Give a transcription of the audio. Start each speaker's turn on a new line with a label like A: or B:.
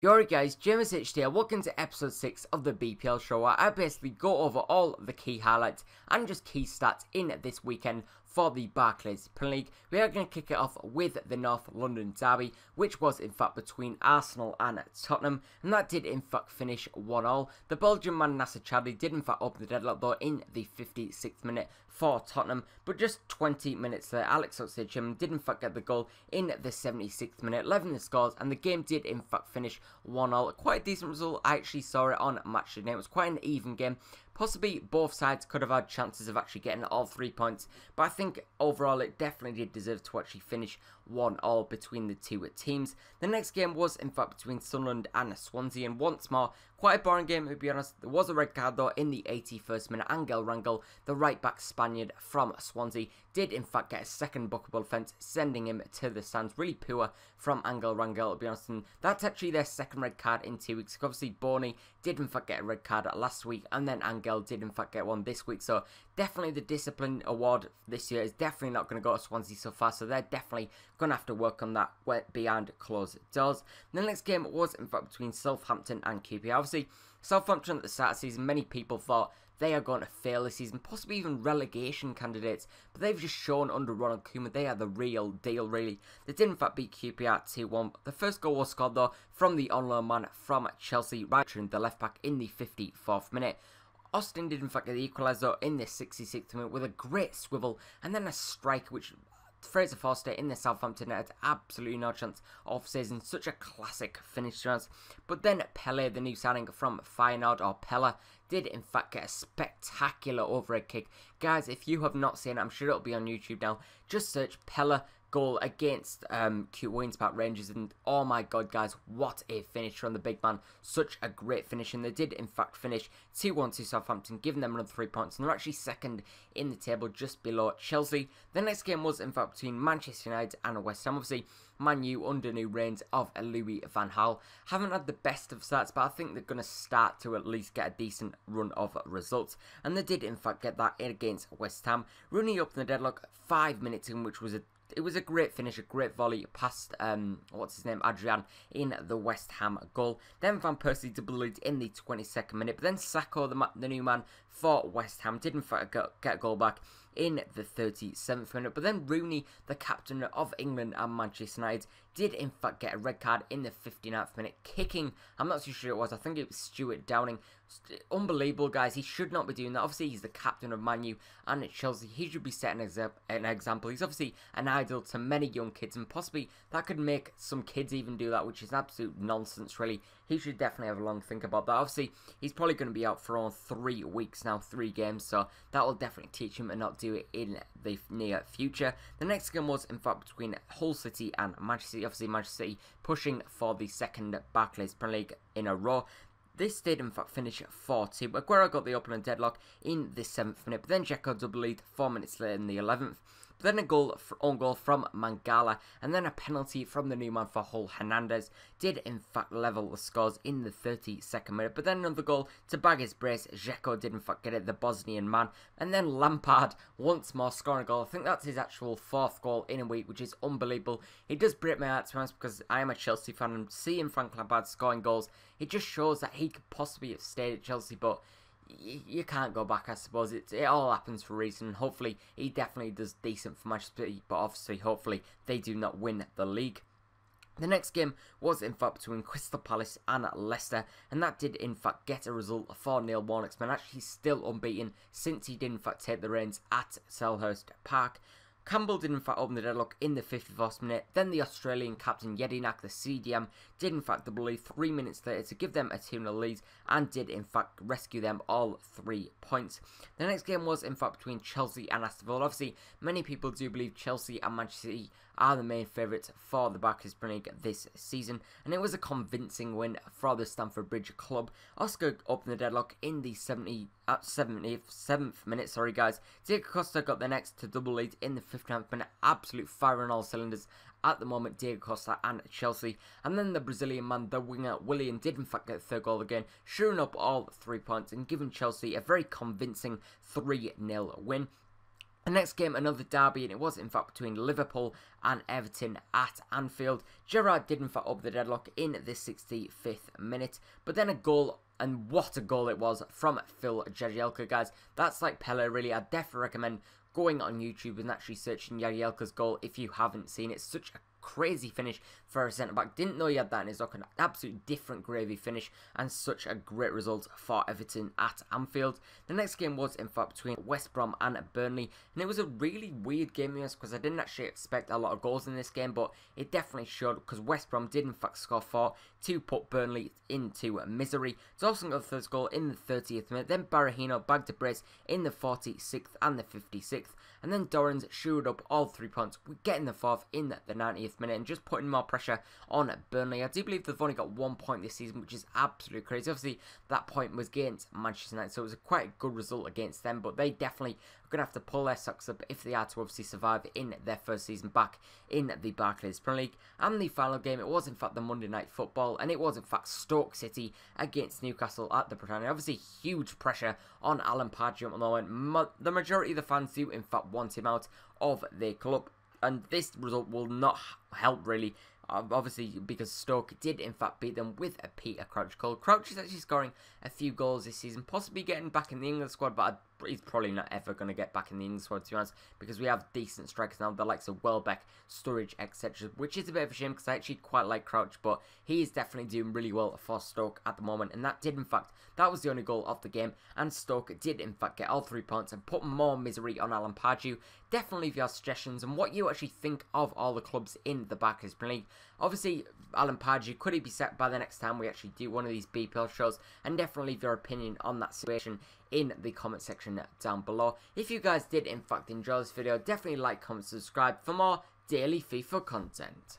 A: Alright guys, James here, welcome to episode 6 of the BPL show where I basically go over all the key highlights and just key stats in this weekend for the Barclays Premier League. We are going to kick it off with the North London derby, which was in fact between Arsenal and Tottenham, and that did in fact finish 1-1. The Belgian man Nacer Chadli did in fact open the deadlock though in the 56th minute for Tottenham, but just 20 minutes later Alex Oxlade-Chamberlain did in fact get the goal in the 76th minute, 11 the scores, and the game did in fact finish 1-1. Quite a decent result. I actually saw it on Match Day. It was quite an even game. Possibly both sides could have had chances of actually getting all 3 points, but I think overall it definitely did deserve to actually finish 1-1 between the two teams. The next game was in fact between Sunderland and Swansea, and once more, quite a boring game to be honest. There was a red card though in the 81st minute. Angel Rangel, the right back Spaniard from Swansea, did in fact get a second bookable offence, sending him to the stands. Really poor from Angel Rangel to be honest, and that's actually their second red card in 2 weeks. Obviously Boney did in fact get a red card last week, and then Angel did in fact get one this week, so definitely the discipline award this year is definitely not going to go to Swansea so far, so they're definitely going to have to work on that behind closed doors. The next game was in fact between Southampton and QPR. Obviously Southampton at the start of the season, many people thought they are going to fail this season, possibly even relegation candidates, but they've just shown under Ronald Koeman they are the real deal really. They did in fact beat QPR 2-1. The first goal was scored though from the on-loan man from Chelsea, right in the left back in the 54th minute. Austin did in fact get the equaliser in the 66th minute with a great swivel, and then a strike which Fraser Forster in the Southampton had absolutely no chance of seizing. Such a classic finish to us. But then Pele, the new signing from Feyenoord, or Pella, did in fact get a spectacular overhead kick. Guys, if you have not seen it, I'm sure it'll be on YouTube now. Just search Pella goal against Queen's Park Rangers, and oh my god guys, what a finish from the big man. Such a great finish, and they did in fact finish 2-1 to Southampton, giving them another 3 points, and they're actually second in the table just below Chelsea. The next game was in fact between Manchester United and West Ham. Obviously Man U under new reigns of Louis van Gaal haven't had the best of starts, but I think they're going to start to at least get a decent run of results, and they did in fact get that against West Ham. Rooney up in the deadlock 5 minutes in, which was a great finish, a great volley past, what's his name, Adrian, in the West Ham goal. Then Van Persie doubled it in the 22nd minute, but then Sacco, the new man for West Ham, did in fact get a goal back in the 37th minute. But then Rooney, the captain of England and Manchester United, did in fact get a red card in the 59th minute, kicking, I'm not too sure it was, I think it was Stuart Downing. Unbelievable guys, he should not be doing that. Obviously he's the captain of Man U and Chelsea, he should be setting an example. He's obviously an idol to many young kids, and possibly that could make some kids even do that, which is absolute nonsense really. He should definitely have a long think about that. Obviously he's probably going to be out for around 3 weeks now, 3 games, so that will definitely teach him to not do it in the near future. The next game was in fact between Hull City and Manchester City. Obviously Manchester City pushing for the second Barclays Premier League in a row. This did in fact finish 4-2. Aguero got the opening deadlock in the 7th minute, but then Dzeko double lead 4 minutes later in the 11th. But then a own goal from Mangala, and then a penalty from the new man for Hull, Hernandez, did in fact level the scores in the 32nd minute. But then another goal to bag his brace, Dzeko did in fact get it, the Bosnian man. And then Lampard once more scoring a goal. I think that's his actual 4th goal in a week, which is unbelievable. It does break my heart to be honest, because I am a Chelsea fan, and seeing Frank Lampard scoring goals, it just shows that he could possibly have stayed at Chelsea, but you can't go back, I suppose. It all happens for a reason. Hopefully he definitely does decent for Manchester City, but obviously hopefully they do not win the league. The next game was in fact between Crystal Palace and Leicester, and that did in fact get a result for Neil Warnock's man. Actually still unbeaten since he did in fact take the reins at Selhurst Park. Campbell did in fact open the deadlock in the 51st minute, then the Australian captain Jedinak, the CDM, did in fact double lead 3 minutes later to give them a 2-0 lead, and did in fact rescue them all 3 points. The next game was in fact between Chelsea and Aston Villa. Obviously many people do believe Chelsea and Manchester City are the main favourites for the Barclays Premier League this season, and it was a convincing win for the Stamford Bridge club. Oscar opened the deadlock in the 77th minute, sorry guys. Diego Costa got the next to double lead in the 59th minute, absolute fire on all cylinders at the moment, Diego Costa and Chelsea. And then the Brazilian man, the winger Willian, did in fact get the 3rd goal again, shoring up all 3 points and giving Chelsea a very convincing 3-0 win. The next game, another derby, and it was in fact between Liverpool and Everton at Anfield. Gerrard did in fact up the deadlock in the 65th minute, but then a goal, and what a goal it was, from Phil Jagielka, guys. That's like Pele, really. I definitely recommend going on YouTube and actually searching Jagielka's goal if you haven't seen it. Such a crazy finish for a centre-back. Didn't know he had that in his lock. An absolute different gravy finish, and such a great result for Everton at Anfield. The next game was in fact between West Brom and Burnley, and it was a really weird game because I didn't actually expect a lot of goals in this game, but it definitely showed, because West Brom did in fact score 4 to put Burnley into misery. Dawson got the first goal in the 30th minute, then Barahino bagged a brace in the 46th and the 56th, and then Dorrans shored up all 3 points, getting the 4th in the 90th minute and just putting more pressure on Burnley. I do believe they've only got 1 point this season, which is absolutely crazy. Obviously, that point was against Manchester United, so it was a quite good result against them, but they definitely are going to have to pull their socks up if they are to obviously survive in their first season back in the Barclays Premier League. And the final game, it was in fact the Monday Night Football, and it was in fact Stoke City against Newcastle at the Britannia. Obviously, huge pressure on Alan Pardew at the moment. The majority of the fans do in fact want him out of their club, and this result will not help really, obviously, because Stoke did in fact beat them with a Peter Crouch goal. Crouch is actually scoring a few goals this season, possibly getting back in the England squad, but he's probably not ever going to get back in the England squad, to be honest, because we have decent strikers now, the likes of Welbeck, Sturridge, etc., which is a bit of a shame because I actually quite like Crouch, but he is definitely doing really well for Stoke at the moment, and that did in fact, that was the only goal of the game, and Stoke did in fact get all 3 points and put more misery on Alan Pardew. Definitely leave your suggestions and what you actually think of all the clubs in the Barclays Premier League. Obviously, Alan Pardew, could he be set by the next time we actually do one of these BPL shows? And definitely leave your opinion on that situation in the comment section down below. If you guys did in fact enjoy this video, definitely like, comment, subscribe for more daily FIFA content.